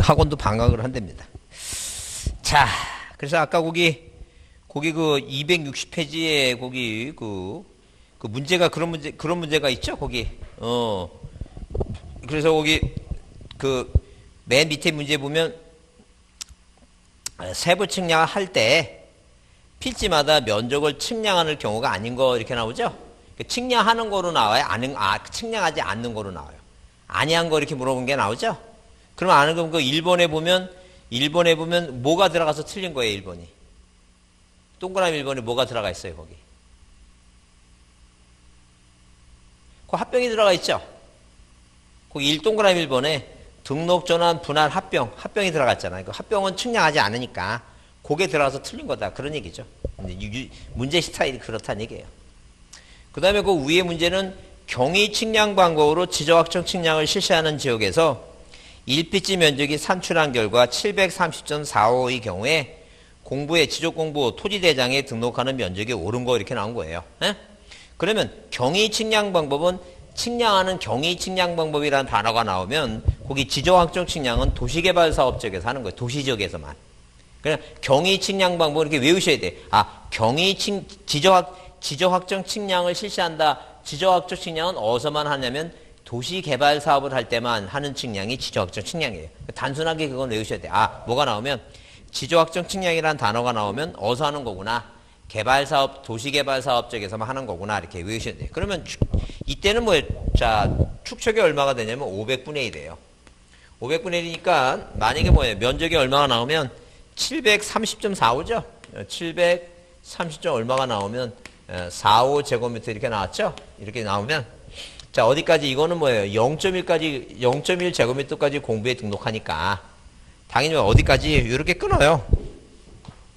학원도 방학을 한답니다. 자, 그래서 아까 거기 그 260페이지에 거기 그 문제가 그런 문제가 있죠, 거기. 그래서 거기 맨 밑에 문제 보면 세부 측량을 할 때 필지마다 면적을 측량하는 경우가 아닌 거 이렇게 나오죠? 측량하는 거로 나와요? 측량하지 않는 거로 나와요? 아니한 거 이렇게 물어본 게 나오죠? 그럼 아는 거 1번에 보면 뭐가 들어가서 틀린 거예요, 1번이. 동그라미 1번에 뭐가 들어가 있어요, 거기. 그 합병이 들어가 있죠? 거기 1동그라미 1번에 등록 전환 분할 합병이 들어갔잖아요. 그 합병은 측량하지 않으니까 그게 들어가서 틀린 거다. 그런 얘기죠. 문제 스타일이 그렇다는 얘기예요. 그 다음에 그 위에 문제는 경위 측량 방법으로 지적확정 측량을 실시하는 지역에서 1필지 면적이 산출한 결과 730.45의 경우에 지적공부 토지대장에 등록하는 면적이 옳은 거 이렇게 나온 거예요. 에? 그러면 경위 측량 방법은 측량하는 경위 측량 방법이라는 단어가 나오면 거기 지적확정 측량은 도시개발사업 지역에서 하는 거예요. 도시지역에서만. 그냥 경위 측량 방법 이렇게 외우셔야 돼. 지적확정 측량을 실시한다. 지적확정 측량은 어디서만 하냐면 도시개발 사업을 할 때만 하는 측량이 지적확정 측량이에요. 단순하게 그건 외우셔야 돼. 뭐가 나오면 지적확정 측량이라는 단어가 나오면 어디서 하는 거구나. 개발사업, 도시개발사업 쪽에서만 하는 거구나. 이렇게 외우셔야 돼요. 그러면 이때는 축척이 얼마가 되냐면 500분의 1이에요. 500분의 1이니까 만약에 면적이 얼마가 나오면 730.45죠? 730점 얼마가 나오면 45제곱미터 이렇게 나왔죠? 이렇게 나오면 자, 어디까지 이거는 0.1제곱미터까지 공부에 등록하니까 당연히 어디까지 이렇게 끊어요.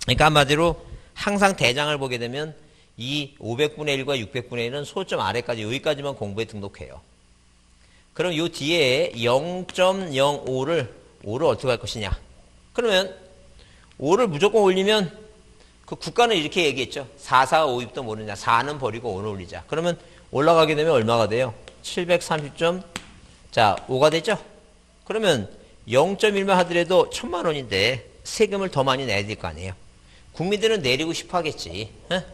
그러니까 한마디로 항상 대장을 보게 되면 이 500분의 1과 600분의 1은 소점 아래까지 여기까지만 공부에 등록해요. 그럼 요 뒤에 0.05를 어떻게 할 것이냐? 그러면 5를 무조건 올리면 그 국가는 이렇게 얘기했죠. 4, 4, 5, 6도 모르냐. 4는 버리고 5는 올리자. 그러면 올라가게 되면 얼마가 돼요? 730.5가 되죠? 그러면 0.1만 하더라도 1,000만 원인데 세금을 더 많이 내야 될 거 아니에요. 국민들은 내리고 싶어 하겠지.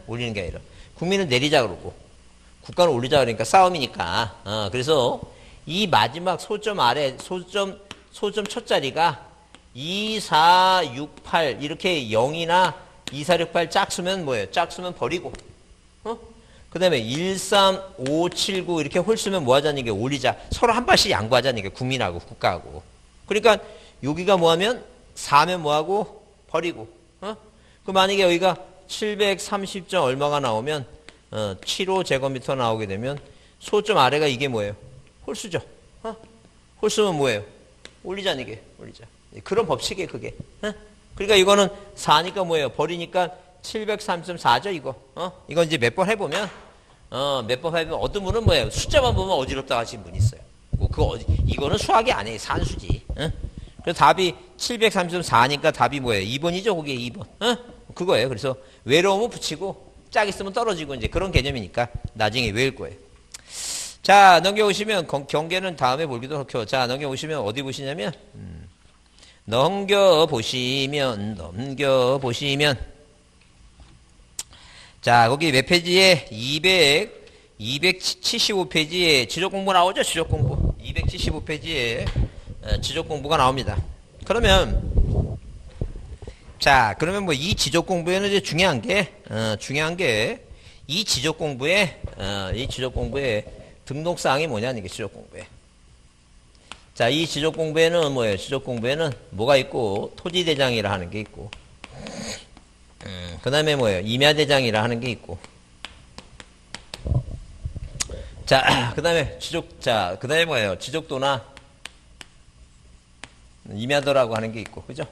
올리는 게 아니라. 국민은 내리자 그러고 국가는 올리자 그러니까 싸움이니까. 그래서 이 마지막 소점 아래 소점 첫 자리가 2, 4, 6, 8 이렇게 0이나 2, 4, 6, 8 짝수면 뭐예요? 짝수면 버리고 그 다음에 1, 3, 5, 7, 9 이렇게 홀수면 뭐 하자는 게 올리자. 서로 한 발씩 양보하자는 게 국민하고 국가하고. 그러니까 여기가 뭐하면 4면 뭐하고 버리고. 그 만약에 여기가 730점 얼마가 나오면 75제곱미터 나오게 되면 소점 아래가 이게 뭐예요? 홀수죠. 홀수면 뭐예요? 올리자는 게 올리자. 그런 법칙이에요 그게. 그러니까 이거는 4니까 뭐예요? 버리니까 730.4죠 이거. 이거 이제 몇 번 해보면 어떤 분은 뭐예요? 숫자만 보면 어지럽다 하시는 분이 있어요. 이거는 수학이 아니에요. 산수지. 그래서 답이 730.4니까 답이 뭐예요? 2번이죠 거기에 2번. 그거예요. 그래서 외로우면 붙이고 짝 있으면 떨어지고 이제 그런 개념이니까 나중에 외울 거예요. 자, 넘겨오시면 경계는 다음에 보기도 하고. 자, 넘겨오시면 어디 보시냐면 넘겨보시면 자, 거기 몇 페이지에 275페이지에 지적공부 나오죠? 지적공부 275페이지에 지적공부가 나옵니다. 그러면 뭐 이 지적공부에는 이제 중요한 게 이 지적공부에 등록사항이 뭐냐는 게 지적공부에. 자, 이 지적공부에는 뭐예요? 지적공부에는 뭐가 있고 토지대장이라 하는 게 있고 그 다음에 뭐예요? 임야대장이라 하는 게 있고 자, 그 다음에 그 다음에 뭐예요? 지적도나 임야도라고 하는 게 있고 그죠?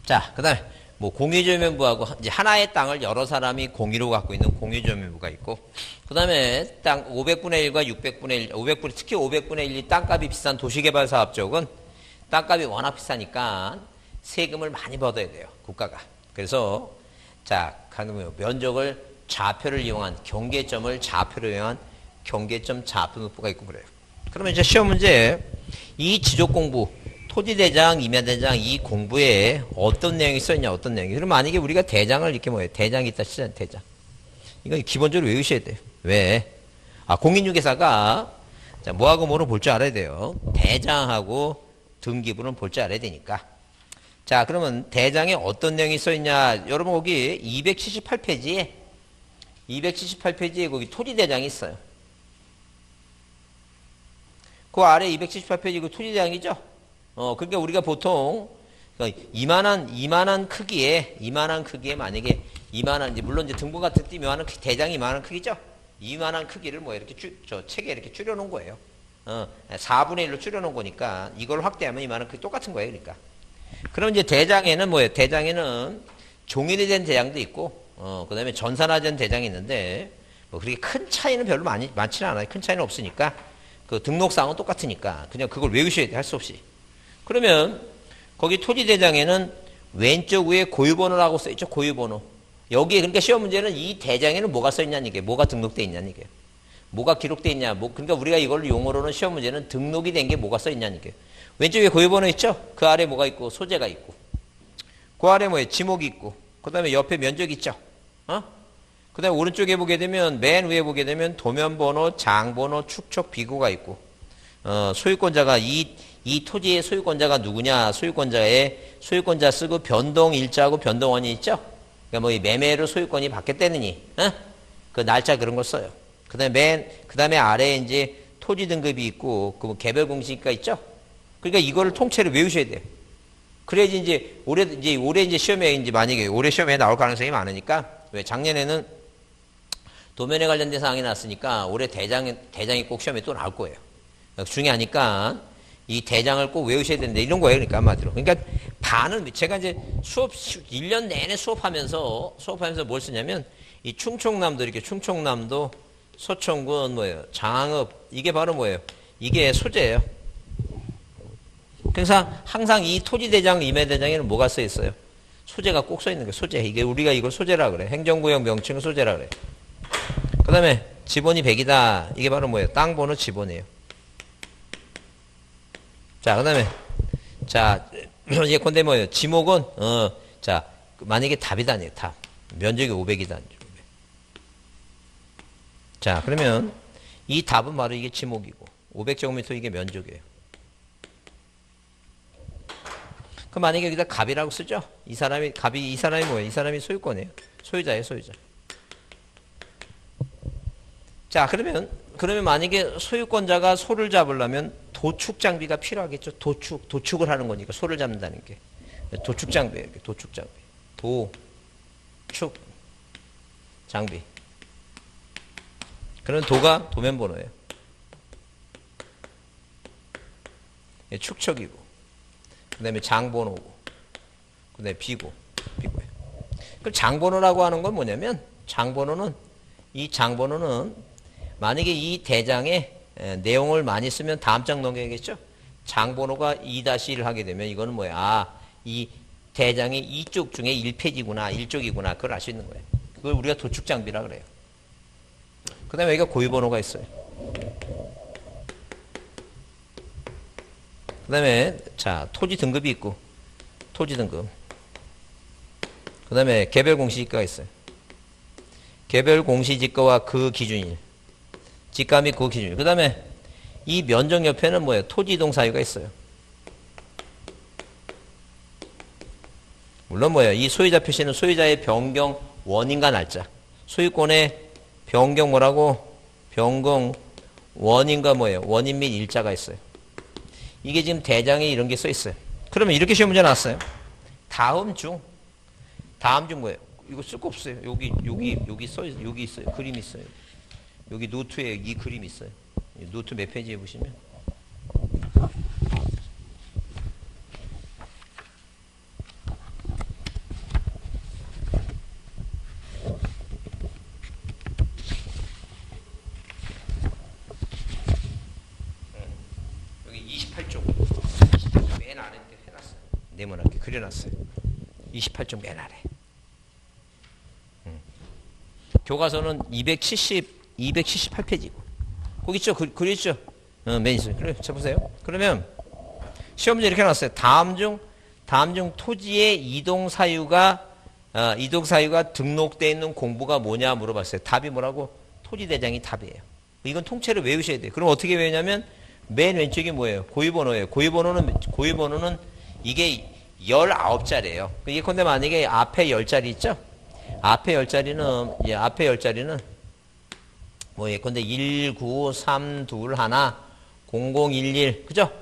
자, 그 다음에 뭐 공유조면부하고 이제 하나의 땅을 여러 사람이 공유로 갖고 있는 공유조면부가 있고 그 다음에 땅 500분의 1과 600분의 1 특히 500분의 1이 땅값이 비싼 도시개발사업 쪽은 땅값이 워낙 비싸니까 세금을 많이 받아야 돼요 국가가. 그래서 자, 면적을 좌표를 이용한 경계점을 좌표로 이용한 경계점 좌표노트가 있고 그래요. 그러면 이제 시험 문제에 이 지적공부 토지대장, 임야대장 이 공부에 어떤 내용이 써있냐, 어떤 내용이. 그럼 만약에 우리가 대장을 이렇게 뭐예요? 대장이 있다 치잖아요, 대장. 이거 기본적으로 외우셔야 돼요. 왜? 공인중개사가, 자, 뭐하고 뭐를 볼 줄 알아야 돼요. 대장하고 등기부는 볼 줄 알아야 되니까. 자, 그러면 대장에 어떤 내용이 써있냐. 여러분, 거기 278페이지에 거기 토지대장이 있어요. 그 아래 278페이지 그 토지대장이죠? 그러니까 우리가 보통, 이만한 크기에 만약에 이제 물론 이제 등본 같은 때 대장이 이만한 크기죠? 이만한 크기를 뭐 이렇게 저 책에 이렇게 줄여놓은 거예요. 4분의 1로 줄여놓은 거니까 이걸 확대하면 이만한 크기 똑같은 거예요, 그러니까. 그럼 이제 대장에는 뭐예요? 대장에는 종이로 된 대장도 있고, 그 다음에 전산화된 대장이 있는데, 뭐 그렇게 큰 차이는 별로 많지는 않아요. 큰 차이는 없으니까. 그 등록사항은 똑같으니까. 그냥 그걸 외우셔야 돼, 할 수 없이. 그러면, 거기 토지대장에는 왼쪽 위에 고유번호라고 써있죠, 고유번호. 여기에, 그러니까 시험 문제는 이 대장에는 뭐가 써있냐는 얘기예요. 뭐가 등록되어 있냐는 얘기예요. 뭐가 기록되어 있냐. 그러니까 우리가 이걸 용어로는 시험 문제는 등록이 된 게 뭐가 써있냐는 얘기예요. 왼쪽에 고유번호 있죠? 그 아래 뭐가 있고, 소재가 있고. 그 아래 뭐예요? 지목이 있고. 그 다음에 옆에 면적 있죠? 그 다음에 오른쪽에 보게 되면, 맨 위에 보게 되면 도면번호, 장번호, 축척, 비구가 있고. 소유권자가, 이 토지의 소유권자가 누구냐? 소유권자 쓰고 변동일자하고 변동원이 있죠? 그러니까 뭐 이 매매로 소유권이 바뀌었다느니, 그 날짜 그런 걸 써요. 그 다음에 아래에 이제 토지 등급이 있고, 그 개별 공시가 있죠? 그러니까 이거를 통째로 외우셔야 돼요. 그래야지 이제 올해 이제 시험에 이제 만약에 올해 시험에 나올 가능성이 많으니까, 왜 작년에는 도면에 관련된 사항이 났으니까 올해 대장이 꼭 시험에 또 나올 거예요. 중요하니까 이 대장을 꼭 외우셔야 되는데 이런 거예요. 그러니까 한마디로. 그러니까 제가 이제 1년 내내 수업하면서 뭘 쓰냐면 이 충청남도, 서천군 뭐예요? 장흥읍 이게 바로 뭐예요? 이게 소재예요. 그래서 항상 이 토지대장, 임야대장에는 뭐가 써 있어요? 소재가 꼭 써 있는 거예요. 소재. 이게 우리가 이걸 소재라 그래. 행정구역 명칭은 소재라 그래. 그 다음에 지번이 100이다. 이게 바로 뭐예요? 땅번호 지번이에요. 자, 그 다음에 예컨대 뭐예요? 지목은 만약에 답이다 아니에요. 답. 면적이 500이다. 자, 그러면 이 답은 바로 이게 지목이고 500제곱미터 이게 면적이에요. 그럼 만약에 여기다 갑이라고 쓰죠? 이 사람이 뭐예요? 이 사람이 소유권이에요. 소유자예요, 소유자. 자, 그러면 만약에 소유권자가 소를 잡으려면 도축 장비가 필요하겠죠? 도축을 하는 거니까 소를 잡는다는 게. 도축 장비예요, 도축 장비. 도축 장비. 그런 도가 도면번호예요. 축척이고, 그 다음에 장번호고, 그 다음에 비고예요. 그럼 장번호라고 하는 건 뭐냐면, 이 장번호는 만약에 이 대장에 내용을 많이 쓰면 다음 장 넘겨야겠죠? 장번호가 2-1을 하게 되면 이거는 뭐야? 이 대장의 이쪽 중에 1페이지구나, 1쪽이구나. 그걸 알 수 있는 거예요. 그걸 우리가 도축 장비라 그래요. 그 다음에 여기가 고유번호가 있어요. 그 다음에, 토지 등급이 있고, 토지 등급. 그 다음에 개별 공시지가가 있어요. 개별 공시지가와 그 기준일. 지가 및 그 기준일. 그 다음에 이 면적 옆에는 뭐예요? 토지 이동 사유가 있어요. 물론 뭐예요? 이 소유자 표시는 소유자의 변경 원인과 날짜. 소유권의 변경 변경 원인과 뭐예요? 원인 및 일자가 있어요. 이게 지금 대장에 이런 게 써 있어요. 그러면 이렇게 시험 문제 나왔어요. 다음 중 뭐예요? 이거 쓸 거 없어요. 여기 있어요. 그림 있어요. 여기 노트에 이 그림 있어요. 노트 몇 페이지에 보시면. 여기 28쪽. 맨 아래 해놨어요. 네모나게 그려놨어요. 28쪽 맨 아래. 교과서는 278페이지고. 거기 있죠? 그랬죠? 맨 있어요. 그래, 자, 보세요. 그러면, 시험 문제 이렇게 나왔어요. 다음 중 토지의 이동 사유가 등록되어 있는 공부가 뭐냐 물어봤어요. 답이 뭐라고? 토지대장이 답이에요. 이건 통째로 외우셔야 돼요. 그럼 어떻게 외우냐면 맨 왼쪽이 뭐예요? 고유번호예요. 고유번호는 이게 19자리예요. 예컨대 만약에 앞에 10자리 있죠? 앞에 10자리는 뭐 예컨대 19321 0011 그죠?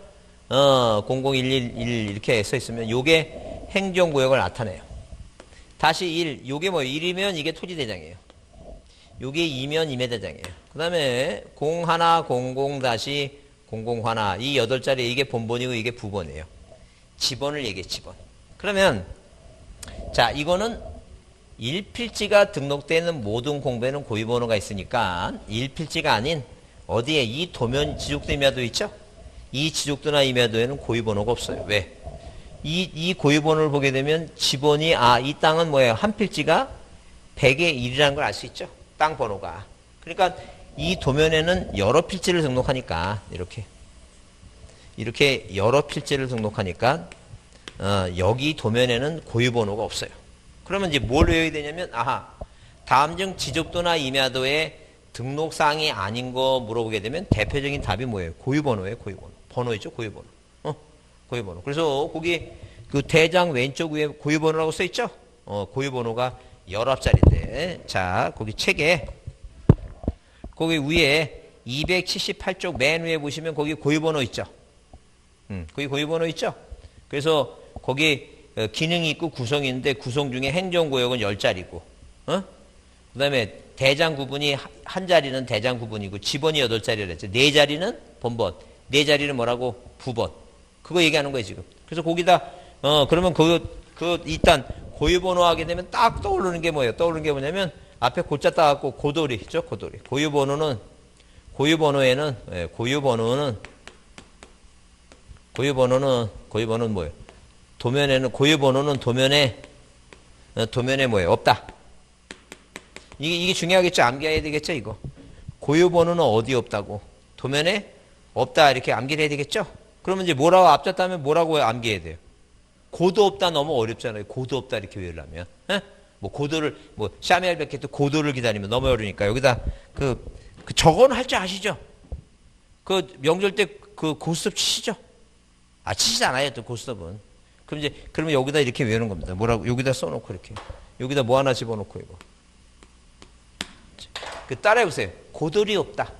00111 이렇게 써 있으면 요게 행정구역을 나타내요. 다시 1, 요게 뭐 1이면 이게 토지대장이에요. 요게 2면 임야대장이에요. 그 다음에 0100-00 이 8자리 이게 본번이고 이게 부번이에요. 지번을 얘기해, 지번. 그러면, 자, 이거는 일필지가 등록되는 모든 공부에는 고유번호가 있으니까 일필지가 아닌 어디에 이 도면 지족도 임야도 있죠? 이 지족도나 임야도에는 고유번호가 없어요. 왜? 이 고유번호를 보게 되면 지번이, 이 땅은 뭐예요? 한 필지가 100의 1이라는 걸 알 수 있죠? 땅 번호가. 그러니까 이 도면에는 여러 필지를 등록하니까, 이렇게 여러 필지를 등록하니까, 여기 도면에는 고유번호가 없어요. 그러면 이제 뭘 외워야 되냐면, 다음 중 지족도나 임야도에 등록사항이 아닌 거 물어보게 되면 대표적인 답이 뭐예요? 고유번호예요, 고유번호. 번호있죠, 고유번호. 고유번호. 그래서 거기 그 대장 왼쪽 위에 고유번호라고 써있죠? 고유번호가 19자리인데, 자, 거기 책에, 거기 위에 278쪽 맨 위에 보시면 거기 고유번호 있죠? 거기 고유번호 있죠? 그래서 거기 기능이 있고 구성이 있는데 구성 중에 행정구역은 10자리고, 그 다음에 대장 구분이 한 자리는 대장 구분이고 지번이 8자리라 했죠. 4자리는 본번, 4자리는 뭐라고? 부번. 그거 얘기하는 거예요, 지금. 그래서 거기다, 그러면 일단 고유번호 하게 되면 딱 떠오르는 게 뭐예요? 떠오르는 게 뭐냐면 앞에 고자 따갖고 고돌이 있죠? 고돌이. 고유번호는 뭐예요? 고유번호는 도면에 뭐예요? 없다. 이게 중요하겠죠? 암기해야 되겠죠? 이거. 고유번호는 어디 없다고? 도면에 없다. 이렇게 암기를 해야 되겠죠? 그러면 이제 뭐라고 앞졌다면 뭐라고 암기해야 돼요? 고도 없다 너무 어렵잖아요. 고도 없다 이렇게 외우려면. 샤미엘 베켓도 고도를 기다리면 너무 어려우니까 여기다 그 저거는 할 줄 아시죠? 그 명절 때 그 고스톱 치시죠? 치시지 않아요, 또 고스톱은. 그러면 여기다 이렇게 외우는 겁니다. 뭐라고? 여기다 써놓고 이렇게. 여기다 뭐 하나 집어넣고 이거. 따라해보세요. 고돌이 없다.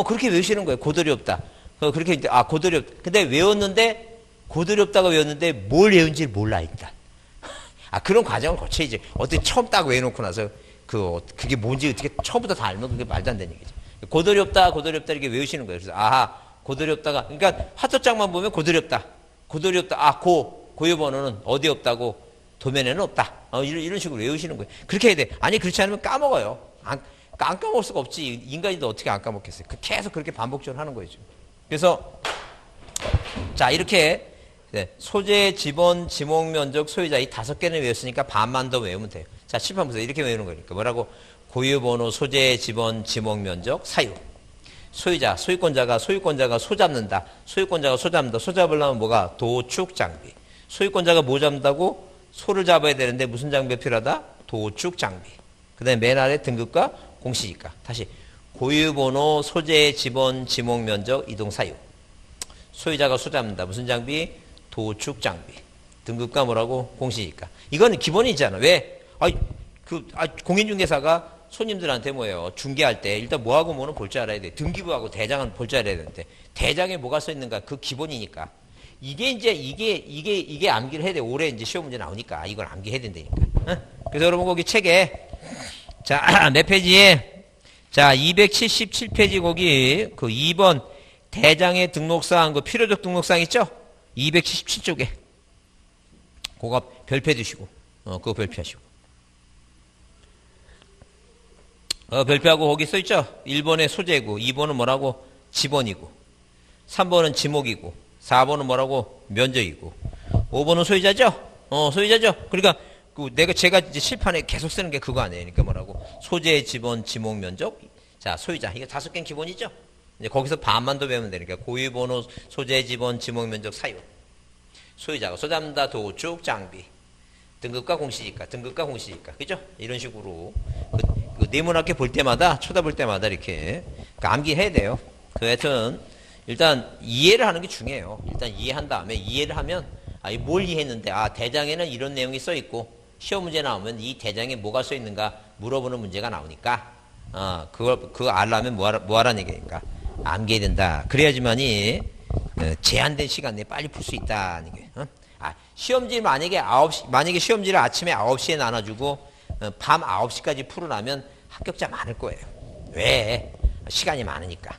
그렇게 외우시는 거예요. 고돌이 없다. 그렇게, 고돌이 없다. 근데 고돌이 없다고 외웠는데 뭘 외운지 몰라, 일단. 그런 과정을 거쳐야지. 어떻게 처음 딱 외워놓고 나서 그게 뭔지 어떻게 처음부터 다 알면 그게 말도 안 되는 얘기죠. 고돌이 없다 이렇게 외우시는 거예요. 그래서, 고돌이 없다가, 그러니까 화토장만 보면 고돌이 없다. 고유번호는 어디 없다고? 도면에는 없다. 이런 식으로 외우시는 거예요. 그렇게 해야 돼. 그렇지 않으면 까먹어요. 안 까먹을 수가 없지. 인간인데 어떻게 안 까먹겠어요. 계속 그렇게 반복적으로 하는 거예요, 지금. 그래서, 자, 이렇게, 소재, 지번, 지목, 면적, 소유자 이 5개는 외웠으니까 반만 더 외우면 돼요. 자, 칠판 보세요. 이렇게 외우는 거니까. 뭐라고? 고유번호, 소재, 지번, 지목, 면적, 사유. 소유자, 소유권자가 소 잡는다. 소유권자가 소 잡는다. 소 잡으려면 뭐가? 도축, 장비. 소유권자가 뭐 잡는다고? 소를 잡아야 되는데 무슨 장비가 필요하다? 도축, 장비. 그 다음에 맨 아래 등급과 공시지가. 다시. 고유번호, 소재, 지번, 지목, 면적, 이동, 사유. 소유자가 소 잡는다. 무슨 장비? 도축, 장비. 등급과 뭐라고? 공시지가. 이거는 기본이잖아. 왜? 공인중개사가 손님들한테 뭐예요? 중개할 때 일단 뭐하고 뭐는 볼 줄 알아야 돼. 등기부하고 대장은 볼 줄 알아야 되는데 대장에 뭐가 써 있는가? 그 기본이니까. 이게 암기를 해야 돼. 올해 이제 시험 문제 나오니까 이걸 암기해야 된다니까. 그래서 여러분 거기 책에 자, 몇 페이지에 자, 277페이지 거기 그 2번 대장의 등록사항 그 필요적 등록사항 있죠? 277쪽에 그거 별표 두시고 그거 별표하시고 별표하고 거기 써있죠? 1번에 소재고 2번은 뭐라고? 지번이고 3번은 지목이고 4번은 뭐라고? 면적이고 5번은 소유자죠? 소유자죠? 그러니까 제가 이제 실판에 계속 쓰는 게 그거 아니에요. 그러니까 뭐라고? 소재, 지번, 지목, 면적 자, 소유자 이거 5개는 기본이죠? 이제 거기서 반만 더 배우면 되니까 고유번호, 소재, 지번, 지목면적, 사유. 소유자가 소자문다, 도축, 장비. 등급과 공시지가, 등급과 공시지가. 그죠? 이런 식으로. 그 네모나게 볼 때마다, 쳐다볼 때마다 이렇게 암기해야 돼요. 그 하여튼, 일단 이해를 하는 게 중요해요. 일단 이해한 다음에 이해를 하면, 뭘 이해했는데, 대장에는 이런 내용이 써 있고, 시험 문제 나오면 이 대장에 뭐가 써 있는가 물어보는 문제가 나오니까, 그거 알려면 뭐 하라는 얘기니까. 암기해야 된다. 그래야지만이, 제한된 시간 내에 빨리 풀 수 있다는 게. 시험지 만약에 시험지를 아침에 9시에 나눠주고 밤 9시까지 풀어나면 합격자 많을 거예요. 왜? 시간이 많으니까.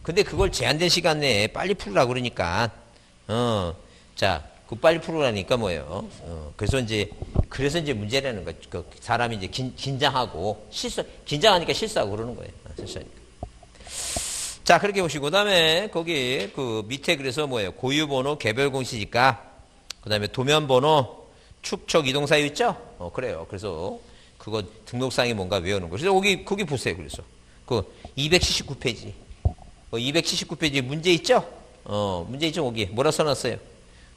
근데 그걸 제한된 시간 내에 빨리 풀으라고 그러니까 그 빨리 풀으라니까 뭐예요? 그래서 이제 문제라는 거. 그 사람이 이제 긴장하고 긴장하니까 실수하고 그러는 거예요. 실수하니까. 자, 그렇게 보시고 그다음에 거기 그 밑에 그래서 뭐예요? 고유번호, 개별공시지가, 그다음에 도면번호, 축척, 이동사유 있죠? 그래요. 그래서 그거 등록사항이 뭔가 외우는 거. 그래서 거기 보세요. 그래서 그 279페이지, 279페이지 문제 있죠? 문제 있죠? 거기 뭐라 써놨어요?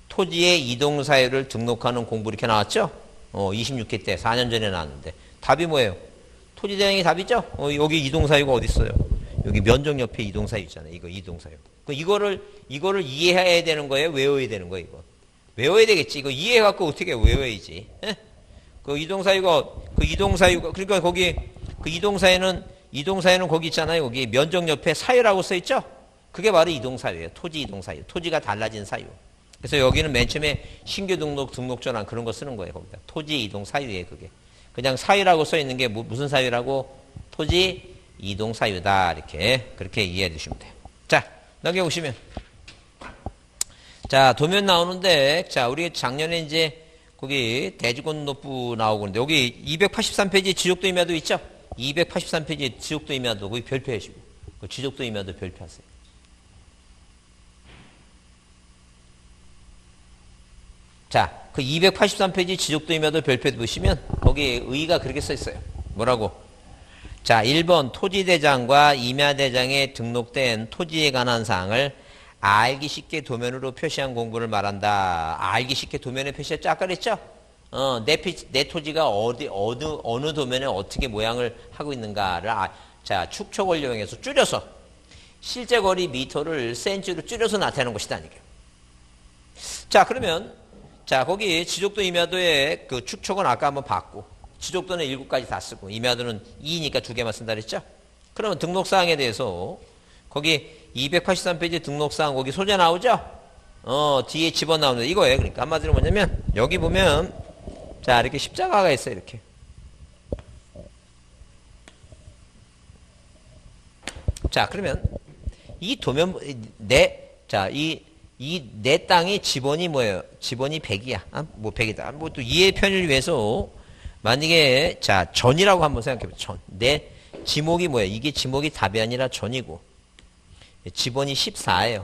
토지의 이동사유를 등록하는 공부 이렇게 나왔죠? 26회 때 4년 전에 나왔는데 답이 뭐예요? 토지대장이 답이죠? 여기 이동사유가 어디 있어요? 여기 면적 옆에 이동사유 있잖아요. 이거 이동사유. 이거를 이해해야 되는 거예요? 외워야 되는 거예요? 이거 외워야 되겠지. 이거 이해해갖고 어떻게 외워야지. 에? 그 이동사유가 그러니까 거기 그 이동사유는 거기 있잖아요. 거기 면적 옆에 사유라고 써 있죠? 그게 바로 이동사유예요. 토지 이동사유. 토지가 달라진 사유. 그래서 여기는 맨 처음에 신규 등록전환 그런 거 쓰는 거예요. 거기다 토지 이동사유예요. 그게 그냥 사유라고 써 있는 게 무슨 사유라고? 토지 이동사유다. 이렇게 그렇게 이해해 주시면 돼요. 자, 넘겨보시면, 자, 도면 나오는데, 자, 우리 작년에 이제 거기 대지권노부 나오고 있는데 여기 283페이지 지적도 임야도 있죠? 283페이지 지적도 임야도 거기 별표하시고, 그 지적도 임야도 별표하세요. 자, 그 283페이지 지적도 임야도 별표 보시면 거기 의의가 그렇게 써 있어요. 뭐라고? 자, 1번 토지대장과 임야대장에 등록된 토지에 관한 사항을 알기 쉽게 도면으로 표시한 공부를 말한다. 알기 쉽게 도면에 표시했죠? 아까 그랬죠? 내 토지가 어느 도면에 어떻게 모양을 하고 있는가를 자, 축척을 이용해서 줄여서 실제 거리 미터를 센치로 줄여서 나타내는 것이다. 자, 그러면 자, 거기 지적도 임야도의 그 축척은 아까 한번 봤고, 지적도는 7가지 다 쓰고, 임야도는 2니까 2개만 쓴다 그랬죠? 그러면 등록사항에 대해서, 거기 283페이지 등록사항 거기 소재 나오죠? 뒤에 집어나오는데 이거예요. 그러니까 한마디로 뭐냐면, 여기 보면, 자, 이렇게 십자가가 있어요. 이렇게. 자, 그러면, 이 도면, 내 땅이 지번이 뭐예요? 지번이 100이야. 뭐 100이다. 뭐 또 이해 편의를 위해서 만약에 자, 전이라고 한번 생각해 보세요. 전. 내 지목이 뭐예요? 이게 지목이 답이 아니라 전이고 지번이 14예요.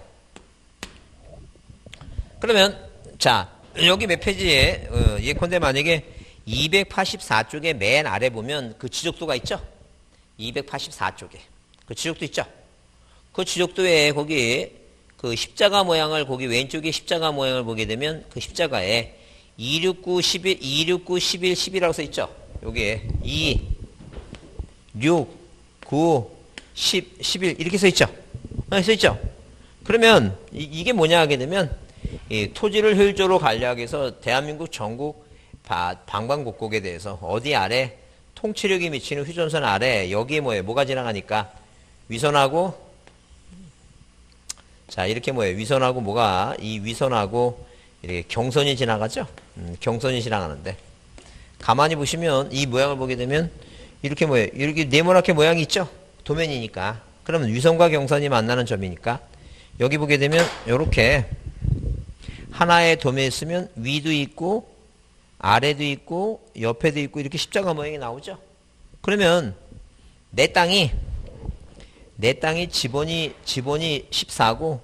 그러면 자, 여기 몇 페이지에 예컨대 만약에 284쪽에 맨 아래 보면 그 지적도가 있죠? 284쪽에. 그 지적도 있죠? 그 지적도에 거기 그 십자가 모양을 거기 왼쪽에 십자가 모양을 보게 되면 그 십자가에 269, 11, 269, 11, 10이라고 써 있죠. 여기에 2, 6, 9, 10, 11 이렇게 써 있죠. 써 있죠. 그러면 이게 뭐냐 하게 되면 이 토지를 효율적으로 관리하기 위해서 대한민국 전국 방방곡곡에 대해서 어디 아래 통치력이 미치는 휴전선 아래 여기에 뭐가 지나가니까 위선하고 자, 이렇게 위선하고 이 위선하고 이렇게 경선이 지나가죠? 경선이 지나가는데, 가만히 보시면 이 모양을 보게 되면 이렇게 이렇게 네모나게 모양이 있죠? 도면이니까. 그러면 위선과 경선이 만나는 점이니까, 여기 보게 되면 이렇게 하나의 도면이 있으면 위도 있고, 아래도 있고, 옆에도 있고, 이렇게 십자가 모양이 나오죠? 그러면 내 땅이 지번이 14고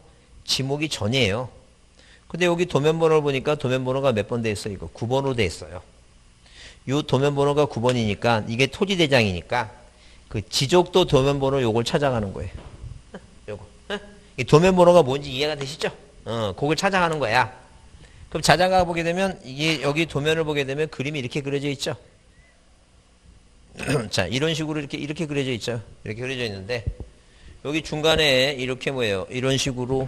지목이 전이에요. 근데 여기 도면번호를 보니까 도면번호가 몇 번 돼 있어요? 이거 9번으로 돼 있어요. 이 도면번호가 9번이니까 이게 토지대장이니까 그 지적도 도면번호 요걸 찾아가는 거예요. 요거. 이 도면 번호가 뭔지 이해가 되시죠? 그걸 찾아가는 거야. 그럼 찾아가 보게 되면 이게 여기 도면을 보게 되면 그림이 이렇게 그려져 있죠. 자, 이런 식으로 이렇게 그려져 있죠. 이렇게 그려져 있는데 여기 중간에 이렇게 뭐예요? 이런 식으로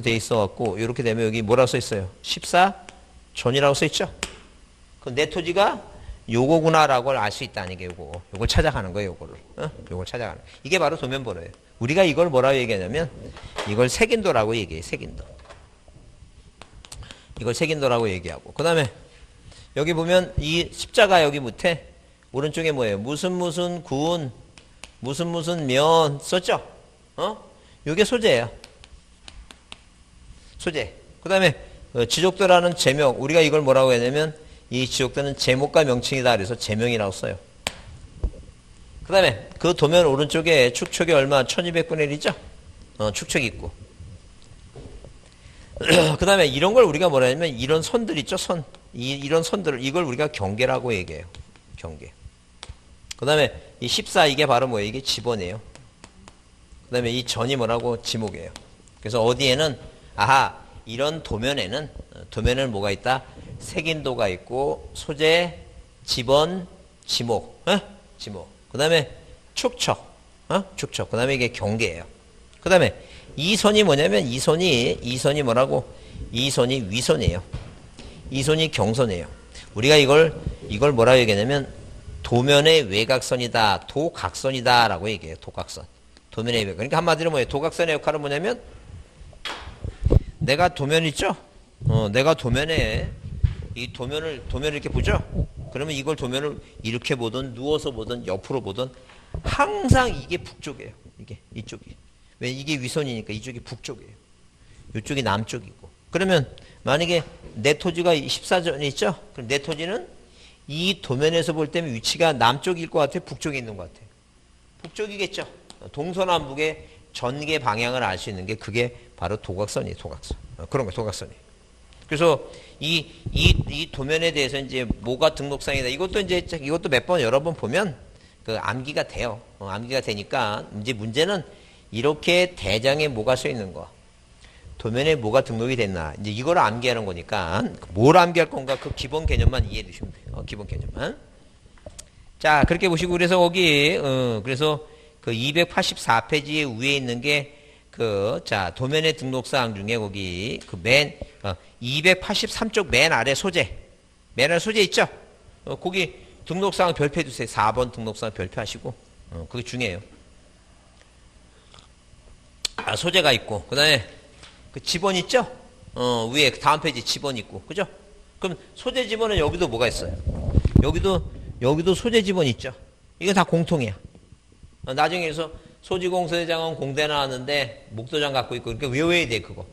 돼 있어 갖고 이렇게 되면 여기 뭐라고 써 있어요? 14 전이라고 써 있죠. 그럼 내 토지가 요거구나라고 알 수 있다는 게 요걸 찾아가는 거예요. 요걸 찾아가는. 이게 바로 도면 번호예요. 우리가 이걸 뭐라고 얘기하냐면 이걸 색인도라고 얘기해요. 색인도. 이걸 색인도라고 얘기하고. 그다음에 여기 보면 이 십자가 여기 밑에 오른쪽에 뭐예요? 무슨 군 무슨 면 썼죠? 요게 소재예요. 소재. 그다음에 지족도라는 제명. 우리가 이걸 뭐라고 했냐면 이 지족도는 제목과 명칭이다. 그래서 제명이라고 써요. 그 다음에 그 도면 오른쪽에 축척이 얼마? 1200분의 1이죠? 축척이 있고. 그 다음에 이런 걸 우리가 뭐라 하냐면 이런 선들 있죠? 이런 선들을 이걸 우리가 경계라고 얘기해요. 경계. 그 다음에 이 14 이게 바로 뭐예요? 이게 지번이에요. 그 다음에 이 전이 뭐라고? 지목이에요. 그래서 어디에는 이런 도면에는 뭐가 있다? 색인도가 있고 소재, 지번, 지목, 지목. 그 다음에 축척, 축척. 그 다음에 이게 경계예요. 그 다음에 이 선이 뭐냐면 이 선이 뭐라고? 이 선이 위선이에요. 이 선이 경선이에요. 우리가 이걸 뭐라고 얘기하냐면 도면의 외곽선이다, 도각선이다라고 얘기해요. 도각선. 도면의 외곽. 그러니까 한마디로 뭐예요? 도각선의 역할은 뭐냐면 내가 도면 있죠? 내가 도면에 이 도면을 이렇게 보죠? 그러면 이걸 도면을 이렇게 보든 누워서 보든 옆으로 보든 항상 이게 북쪽이에요. 이쪽이. 왜 이게 위선이니까 이쪽이 북쪽이에요. 이쪽이 남쪽이고. 그러면 만약에 내 토지가 14전이 있죠? 그럼 내 토지는 이 도면에서 볼 때면 위치가 남쪽일 것 같아요? 북쪽에 있는 것 같아요? 북쪽이겠죠? 동서남북의 전개 방향을 알 수 있는 게 그게 바로 도각선이에요. 도각선. 그런 거 도각선이. 그래서 이 도면에 대해서 이제 뭐가 등록상이다. 이것도 몇 번 여러 번 보면 그 암기가 돼요. 암기가 되니까 이제 문제는 이렇게 대장에 뭐가 써 있는 거. 도면에 뭐가 등록이 됐나. 이제 이걸 암기하는 거니까 뭘 암기할 건가 그 기본 개념만 이해해 주시면 돼요. 기본 개념만. 자, 그렇게 보시고 그래서 거기 그래서 그 284페이지 위에 있는 게 자, 도면의 등록사항 중에 거기, 283쪽 맨 아래 소재. 맨 아래 소재 있죠? 거기 등록사항 별표해 주세요. 4번 등록사항 별표하시고. 그게 중요해요. 소재가 있고. 그 다음에 그 지번 있죠? 위에 다음 페이지 지번 있고. 그죠? 그럼 소재 지번은 여기도 뭐가 있어요? 여기도 소재 지번 있죠? 이거 다 공통이야. 나중에서 소지공소대장은 공대 나왔는데 목도장 갖고 있고 그러니까 외워야 돼 그거.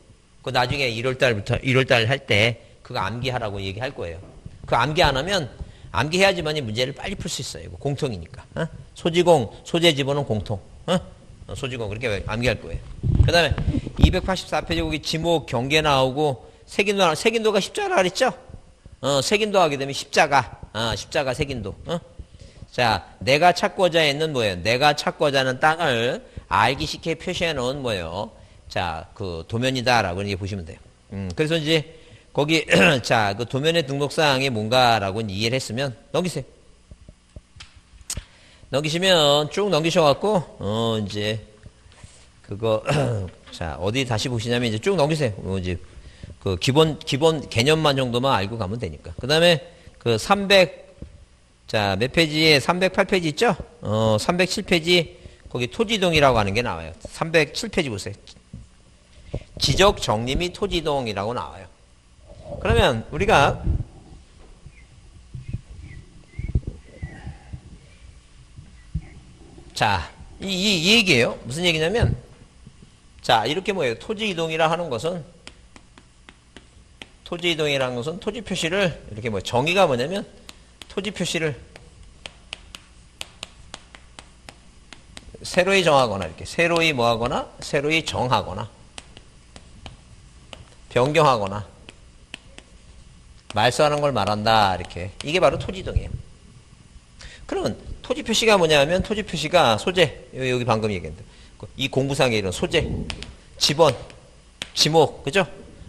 그 나중에 1월달 할 때 그거 암기하라고 얘기할 거예요. 그 암기 안 하면 암기해야지만 이 문제를 빨리 풀 수 있어요. 이거 공통이니까. 소지공 소재 지번은 공통. 소지공 그렇게 암기할 거예요. 그 다음에 284페이지 거기 지목 경계 나오고 색인도가 십자가 그랬죠? 색인도 하게 되면 십자가 색인도. 자, 내가 찾고자 했는 뭐예요? 내가 찾고자 하는 땅을 알기 쉽게 표시해 놓은 뭐예요? 자, 그 도면이다라고 이렇게 보시면 돼요. 그래서 이제 거기 자, 그 도면의 등록사항이 뭔가라고 이해를 했으면 넘기세요. 넘기시면 쭉 넘기셔갖고 이제 그거 자, 어디 다시 보시냐면 이제 쭉 넘기세요. 이제 그 기본 개념만 정도만 알고 가면 되니까. 그다음에 그 300 자, 몇 페이지에 308페이지 있죠? 307페이지 거기 토지동이라고 하는 게 나와요. 307페이지 보세요. 지적 정리 및 토지동이라고 나와요. 그러면 우리가 자, 이 얘기예요. 무슨 얘기냐면 자, 이렇게 뭐예요? 토지이동이라 하는 것은 토지이동이라는 것은 토지 표시를 이렇게 뭐 정의가 뭐냐면 토지 표시를 새로이 정하거나 이렇게 새로이 뭐하거나 새로이 정하거나 변경하거나 말소하는 걸 말한다 이렇게 이게 바로 토지이동이에요. 그러면 토지 표시가 뭐냐면 토지 표시가 소재 여기 방금 얘기했는데 이 공부상의 이런 소재, 지번, 지목, 그죠?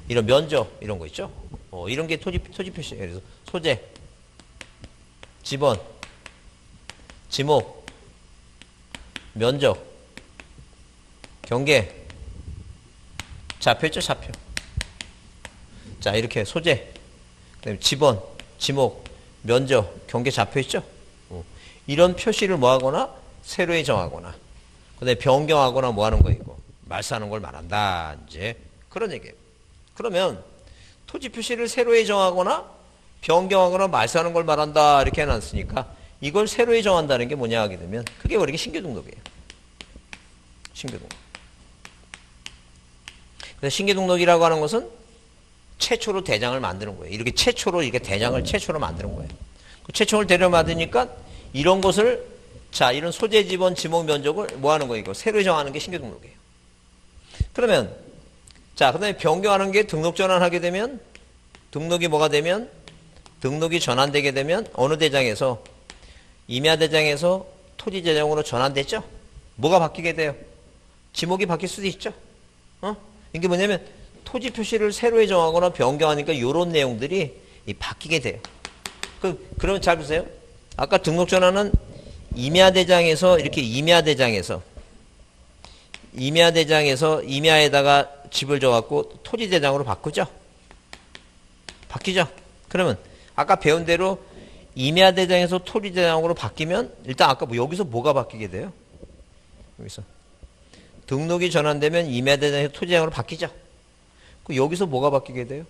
이런 면적, 이런 거 있죠? 이런 게 토지 표시예요. 그래서 소재, 지번, 지목, 면적, 경계, 좌표 있죠? 좌표. 자, 이렇게 소재, 그다음에 지번, 지목, 면적, 경계, 좌표 있죠? 이런 표시를 뭐 하거나 세로에 정하거나 그다음에 변경하거나 뭐 하는 거이고 말소하는 걸 말한다. 이제 그런 얘기예요. 그러면 토지 표시를 세로에 정하거나 변경하거나 말소하는 걸 말한다. 이렇게 해놨으니까 이걸 세로에 정한다는 게 뭐냐 하게 되면 그게 우리가 신규등록이에요. 신규등록. 그래서 신규등록이라고 하는 것은 최초로 대장을 만드는 거예요. 이렇게 최초로 이렇게 대장을 최초로 만드는 거예요. 그 최초를 데려받으니까 이런 것을 자 이런 소재 지번 지목 면적을 뭐 하는 거예요? 이거 세로에 정하는 게 신규등록이에요. 그러면 자 그다음에 변경하는 게 등록 전환하게 되면 등록이 뭐가 되면 등록이 전환되게 되면 어느 대장에서 임야 대장에서 토지 대장으로 전환됐죠? 뭐가 바뀌게 돼요? 지목이 바뀔 수도 있죠. 이게 뭐냐면 토지 표시를 세로에 정하거나 변경하니까 이런 내용들이 바뀌게 돼요. 그러면 잘 보세요. 아까 등록 전환은 임야 대장에서 이렇게 임야 대장에서 임야에다가 집을 줘갖고 토지 대장으로 바꾸죠. 바뀌죠. 그러면 아까 배운 대로 임야 대장에서 토지 대장으로 바뀌면 일단 아까 여기서 뭐가 바뀌게 돼요? 여기서 등록이 전환되면 임야 대장에서 토지 대장으로 바뀌죠. 여기서 뭐가 바뀌게 돼요?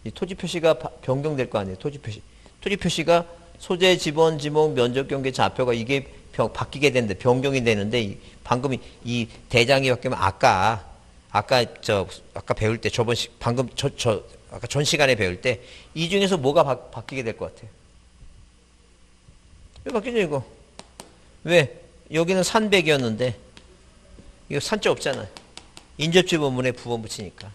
이 토지 표시가 변경될 거 아니에요. 토지 표시가 소재, 지번, 지목, 면적, 경계, 좌표가 이게 바뀌게 되는데 변경이 되는데 방금 이 대장이 바뀌면 아까 배울 때 방금 아까 전 시간에 배울 때 이 중에서 뭐가 바뀌게 될 것 같아요? 왜 바뀌죠 이거? 왜? 여기는 산백이었는데 이거 산자 없잖아요. 인접지 본문에 부번 붙이니까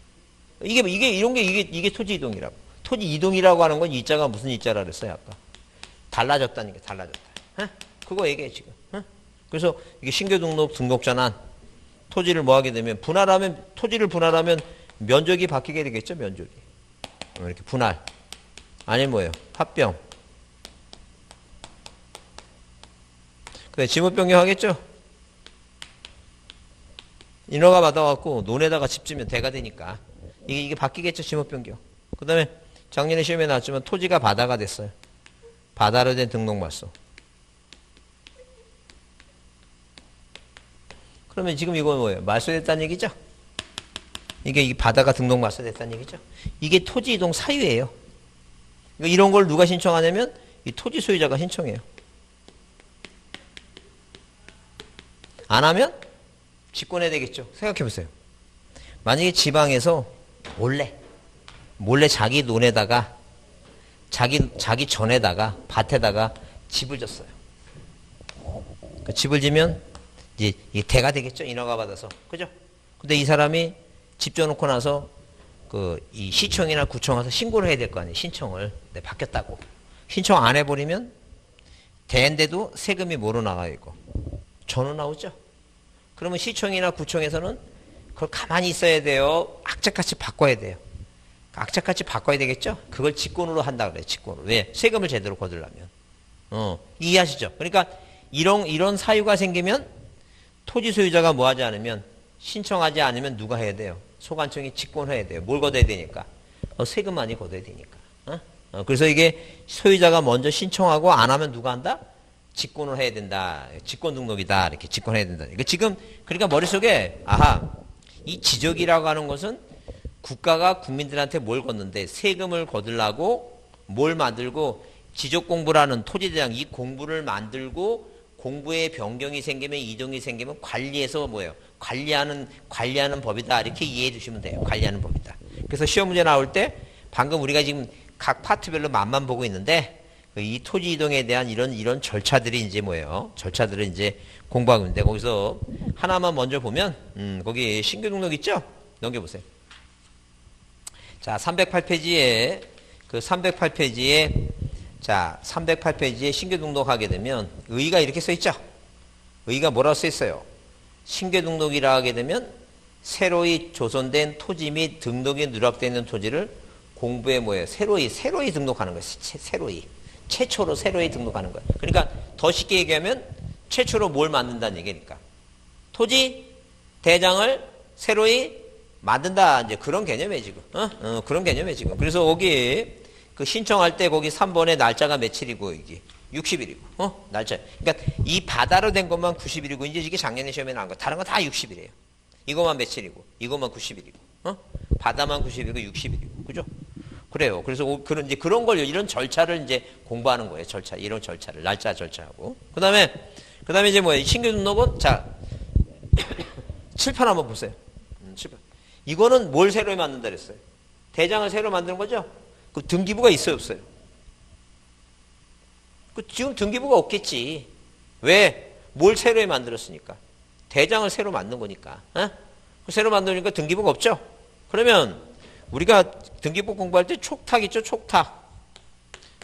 이게 토지 이동이라고. 토지 이동이라고 하는 건 이자가 무슨 이자라 그랬어요 아까? 달라졌다니까 달라졌다. 그거 얘기해 지금. 그래서 이게 신규등록 등록전환 토지를 뭐 하게 되면 토지를 분할하면 면적이 바뀌게 되겠죠. 면적이 이렇게 분할 아니면 뭐예요? 합병. 그래 지목 변경하겠죠. 인허가 받아갖고 논에다가 집 지면 대가 되니까 이게 바뀌겠죠. 지목 변경. 그 다음에 작년에 시험에 나왔지만 토지가 바다가 됐어요. 바다로 된 등록 말소. 그러면 지금 이건 뭐예요? 말소됐다는 얘기죠? 이게 바다가 등록 말소됐다는 얘기죠? 이게 토지 이동 사유예요. 이런 걸 누가 신청하냐면 이 토지 소유자가 신청해요. 안 하면 직권해야 되겠죠? 생각해 보세요. 만약에 지방에서 몰래 자기 논에다가 자기 전에다가 밭에다가 집을 졌어요. 그 집을 지면 이제 이게 대가 되겠죠. 인허가 받아서. 그죠? 근데 이 사람이 집 져놓고 나서 이 시청이나 구청 가서 신고를 해야 될 거 아니에요. 신청을. 네, 바뀌었다고. 신청 안 해버리면 대인데도 세금이 뭐로 나가 있고 전후 나오죠. 그러면 시청이나 구청에서는 그걸 가만히 있어야 돼요. 악착같이 바꿔야 돼요. 악착같이 바꿔야 되겠죠? 그걸 직권으로 한다 그래요. 직권으로. 왜? 세금을 제대로 거두려면. 이해하시죠? 그러니까 이런 사유가 생기면 토지 소유자가 뭐 하지 않으면 신청하지 않으면 누가 해야 돼요? 소관청이 직권해야 돼요. 뭘 걷어야 되니까? 세금 많이 걷어야 되니까. 그래서 이게 소유자가 먼저 신청하고 안 하면 누가 한다? 직권을 해야 된다. 직권 등록이다. 이렇게 직권해야 된다. 그러니까 머릿속에 이 지적이라고 하는 것은 국가가 국민들한테 뭘 걷는데 세금을 거두려고 뭘 만들고 지적 공부라는 토지대장 이 공부를 만들고 공부에 변경이 생기면 이동이 생기면 관리해서 뭐예요? 관리하는 법이다. 이렇게 이해해 주시면 돼요. 관리하는 법이다. 그래서 시험 문제 나올 때 방금 우리가 지금 각 파트별로 맛만 보고 있는데 이 토지 이동에 대한 이런 절차들이 이제 뭐예요? 절차들을 이제 공부하고 있는데 거기서 하나만 먼저 보면 거기 신규 등록 있죠? 넘겨보세요. 자, 308페이지에 308페이지에 신규 등록하게 되면 의의가 이렇게 써 있죠? 의의가 뭐라고 써 있어요? 신규 등록이라 하게 되면 새로이 조선된 토지 및 등록이 누락되어 있는 토지를 공부에 뭐예요? 새로이 등록하는 거예요. 새로이. 최초로 새로이 등록하는 거예요. 그러니까 더 쉽게 얘기하면 최초로 뭘 만든다는 얘기니까. 토지 대장을 새로이 만든다. 이제 그런 개념이에요, 지금. 그런 개념이에요, 지금. 그래서 거기 그 신청할 때 거기 3번에 날짜가 며칠이고 이게 60일이고. 날짜. 그러니까 이 바다로 된 것만 90일이고 이제 이게 작년에 시험에 나온 거. 다른 건 다 60일이에요. 이것만 며칠이고 이것만 90일이고. 바다만 90일이고 60일이고. 그죠? 그래요. 그래서 그런 이제 그런 걸 이런 절차를 이제 공부하는 거예요. 절차. 이런 절차를 날짜 절차하고. 그다음에 이제 뭐예요? 신규 등록은 자 칠판 한번 보세요. 칠판. 이거는 뭘 새로 만든다 그랬어요? 대장을 새로 만드는 거죠? 그 등기부가 있어요, 없어요? 그 지금 등기부가 없겠지. 왜? 뭘 새로 만들었으니까. 대장을 새로 만든 거니까. 새로 만드니까 등기부가 없죠? 그러면 우리가 등기부 공부할 때 촉탁 있죠? 촉탁.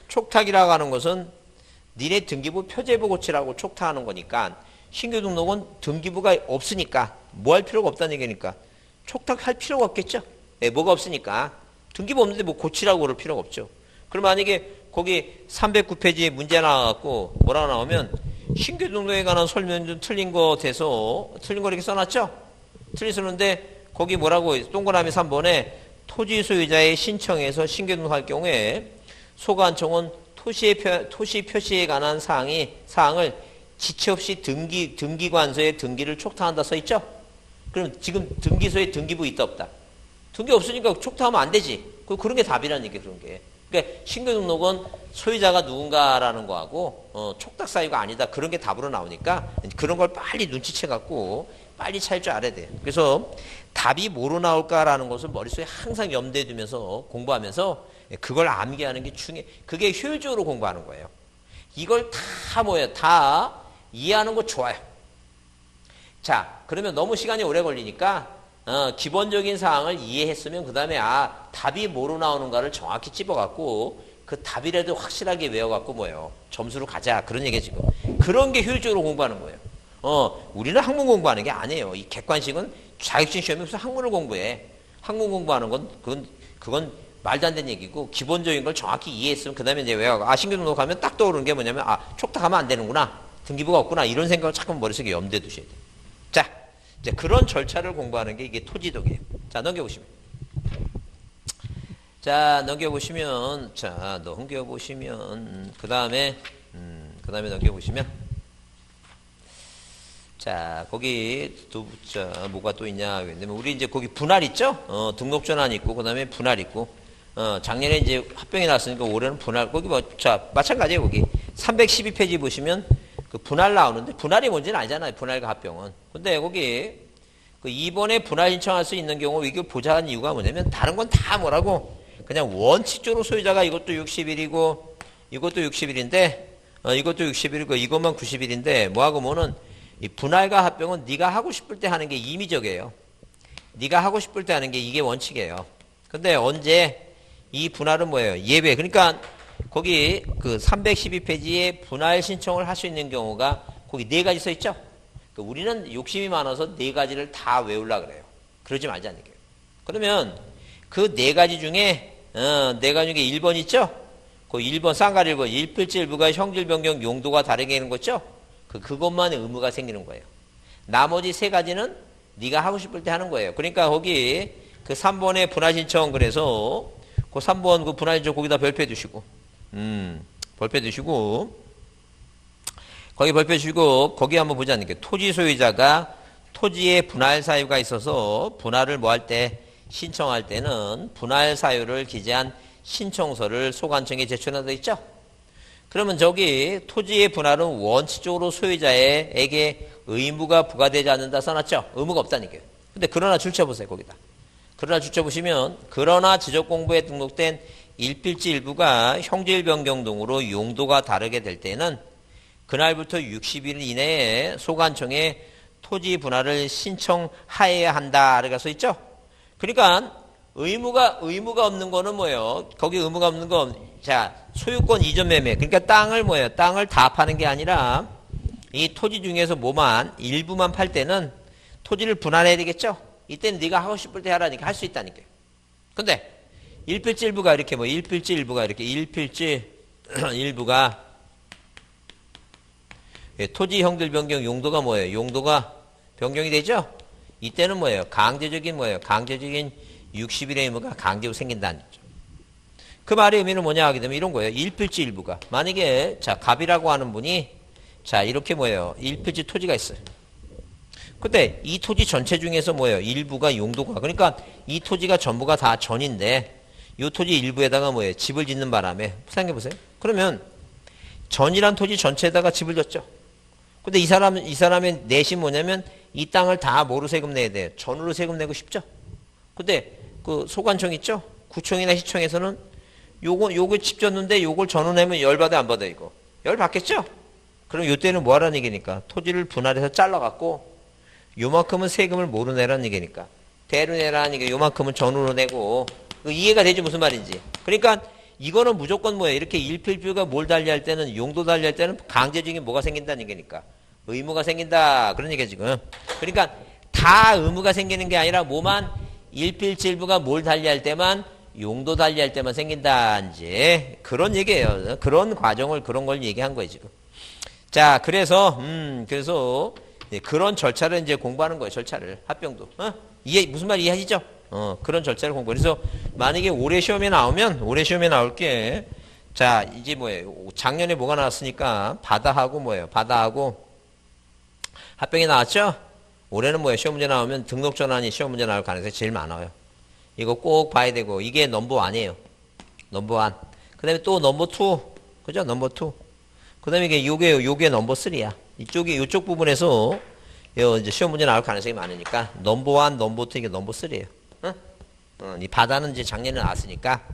촉탁이라고 하는 것은 니네 등기부 표제부 고치라고 촉탁하는 거니까 신규 등록은 등기부가 없으니까 뭐 할 필요가 없다는 얘기니까 촉탁할 필요가 없겠죠? 네, 뭐가 없으니까 등기부 없는데 뭐 고치라고 그럴 필요가 없죠. 그럼 만약에 거기 309페이지에 문제 나와갖고 뭐라고 나오면 신규 등록에 관한 설명 좀 틀린 거 돼서 틀린 거 이렇게 써놨죠? 틀린 쓰는데 거기 뭐라고 동그라미 3번에 토지 소유자의 신청에서 신규 등록할 경우에 소관청은 토시 표시에 관한 사항을 지체 없이 등기관서에 등기를 촉탁한다 써있죠? 그럼 지금 등기소에 등기부 있다 없다? 등기 없으니까 촉탁하면 안 되지. 그런 게 답이라는 얘기예요. 그런 게. 그러니까 신규 등록은 소유자가 누군가라는 거하고 촉탁 사유가 아니다. 그런 게 답으로 나오니까 그런 걸 빨리 눈치채갖고 빨리 찾을 줄 알아야 돼요. 그래서 답이 뭐로 나올까라는 것을 머릿속에 항상 염두에 두면서 공부하면서 그걸 암기하는 게 중요해. 그게 효율적으로 공부하는 거예요. 이걸 다 뭐예요? 다 이해하는 거 좋아요. 자, 그러면 너무 시간이 오래 걸리니까 기본적인 사항을 이해했으면 그 다음에 답이 뭐로 나오는가를 정확히 찝어갖고 그 답이라도 확실하게 외워갖고 뭐예요? 점수로 가자. 그런 얘기예요, 지금. 그런 게 효율적으로 공부하는 거예요. 우리는 학문 공부하는 게 아니에요. 이 객관식은 자격증 시험에 무슨 학문을 공부해. 학문 공부하는 건 그건 말도 안 되는 얘기고 기본적인 걸 정확히 이해했으면 그 다음에 이제 외워가고 신규 등록하면 딱 떠오르는 게 뭐냐면 촉탁하면 안 되는구나. 등기부가 없구나. 이런 생각을 자꾸 머릿속에 염두에 두셔야 돼요. 자, 이제 그런 절차를 공부하는 게 이게 토지독이에요. 자, 넘겨보시면. 자, 넘겨보시면, 그 다음에 넘겨보시면. 자, 거기 뭐가 또 있냐. 우리 이제 거기 분할 있죠? 등록 전환 있고, 그 다음에 분할 있고. 작년에 이제 합병이 났으니까 올해는 분할, 거기 마찬가지예요, 거기. 312페이지 보시면 그 분할 나오는데, 분할이 뭔지는 알잖아요, 분할과 합병은. 근데 거기, 그 2번에 분할 신청할 수 있는 경우, 이걸 보자는 이유가 뭐냐면, 다른 건 다 뭐라고, 그냥 원칙적으로 소유자가 이것도 60일이고, 이것도 60일인데, 이것도 60일이고, 이것만 90일인데, 뭐하고 뭐는, 이 분할과 합병은 네가 하고 싶을 때 하는 게 임의적이에요. 네가 하고 싶을 때 하는 게 이게 원칙이에요. 근데 언제 이 분할은 뭐예요? 예외. 그러니까 거기 그 312페이지에 분할 신청을 할 수 있는 경우가 거기 4가지 써 있죠? 그러니까 우리는 욕심이 많아서 4가지를 다 외우려고 그래요. 그러지 말자는 얘기예요. 그러면 그 4가지 중에 4가지 중에 1번 있죠? 그 1번 쌍가리 1번 일필지 일부가 형질 변경 용도가 다르게 하는 거죠? 그것만 의무가 생기는 거예요. 나머지 3가지는 네가 하고 싶을 때 하는 거예요. 그러니까 거기 그 3번에 분할 신청 그래서 그 3번 그 분할 신청 거기다 별표해 두시고 별표해 두시고 거기 별표해 주시고 거기 한번 보지 않는 게 토지 소유자가 토지에 분할 사유가 있어서 분할을 뭐 할 때 신청할 때는 분할 사유를 기재한 신청서를 소관청에 제출한다 돼 있죠? 그러면 저기 토지의 분할은 원칙적으로 소유자에게 의무가 부과되지 않는다 써놨죠? 의무가 없다니까요. 근데 그러나 줄쳐보세요, 거기다. 그러나 줄쳐보시면 그러나 지적공부에 등록된 일필지 일부가 형질 변경 등으로 용도가 다르게 될 때는 그날부터 60일 이내에 소관청에 토지 분할을 신청하여야 한다. 이렇게 써 있죠? 그러니까 의무가 없는 거는 뭐예요? 거기 의무가 없는 건 자, 소유권 이전 매매. 그러니까 땅을 뭐예요? 땅을 다 파는 게 아니라 이 토지 중에서 일부만 팔 때는 토지를 분할해야 되겠죠? 이때는 네가 하고 싶을 때 하라니까 할 수 있다니까요. 근데 일필지 일부가 이렇게 뭐 일필지 일부가 이렇게 일필지 일부가 토지 형들 변경 용도가 뭐예요? 용도가 변경이 되죠? 이때는 뭐예요? 강제적인 뭐예요? 강제적인 60일의 의무가 강제로 생긴다는 거죠. 그 말의 의미는 뭐냐 하게 되면 이런 거예요. 일필지 일부가. 만약에 자 갑이라고 하는 분이 자 이렇게 뭐예요? 일필지 토지가 있어요. 근데 이 토지 전체 중에서 뭐예요? 일부가 용도가. 그러니까 이 토지가 전부가 다 전인데 이 토지 일부에다가 뭐예요? 집을 짓는 바람에 생각해 보세요. 그러면 전이란 토지 전체에다가 집을 졌죠. 근데 이 사람의 내심 뭐냐면 이 땅을 다 뭐로 세금 내야 돼요? 전으로 세금 내고 싶죠. 근데 그 소관청 있죠? 구청이나 시청에서는 요거 집 졌는데 요걸 전으로 내면 열 받아 안 받아 이거? 열 받겠죠? 그럼 요때는 뭐 하라는 얘기니까? 토지를 분할해서 잘라갖고 요만큼은 세금을 뭐로 내라는 얘기니까? 대로 내라는 얘기 요만큼은 전으로 내고 이해가 되지 무슨 말인지. 그러니까 이거는 무조건 뭐예요? 이렇게 일필주가 뭘 달리할 때는 용도 달리할 때는 강제적인 뭐가 생긴다는 얘기니까 의무가 생긴다 그런 얘기야 지금. 그러니까 다 의무가 생기는 게 아니라 뭐만 일필질부가 뭘 달리할 때만 용도 달리할 때만 생긴다 이제 그런 얘기예요. 그런 과정을 그런 걸 얘기한 거예요 지금. 자 그래서 그런 절차를 이제 공부하는 거예요. 절차를 합병도. 이해 무슨 말 이해하시죠? 그런 절차를 공부. 그래서 만약에 올해 시험에 나올 게 자 이제 뭐예요? 작년에 뭐가 나왔으니까 바다하고 뭐예요? 바다하고 합병이 나왔죠? 올해는 뭐예요? 시험 문제 나오면 등록 전환이 시험 문제 나올 가능성이 제일 많아요. 이거 꼭 봐야 되고 이게 넘버 1이에요. 넘버 1. 그다음에 또 넘버 2. 그죠? 넘버 2. 그다음에 이게 요게 넘버 3야. 이쪽 부분에서 이제 시험 문제 나올 가능성이 많으니까 넘버 1, 넘버 2 이게 넘버 3예요. 이 바다는 이제 작년에 나왔으니까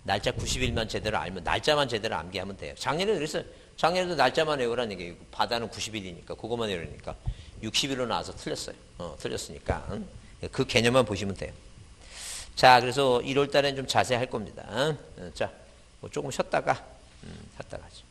날짜 90일만 제대로 알면 날짜만 제대로 암기하면 돼요. 작년에도 그랬어요. 작년에도 날짜만 외우라는 얘기예요. 바다는 90일이니까 그것만 외우니까 60일로 나와서 틀렸어요. 틀렸으니까 그 개념만 보시면 돼요. 자 그래서 1월 달엔 좀 자세히 할 겁니다. 자 뭐 조금 쉬었다가 하죠.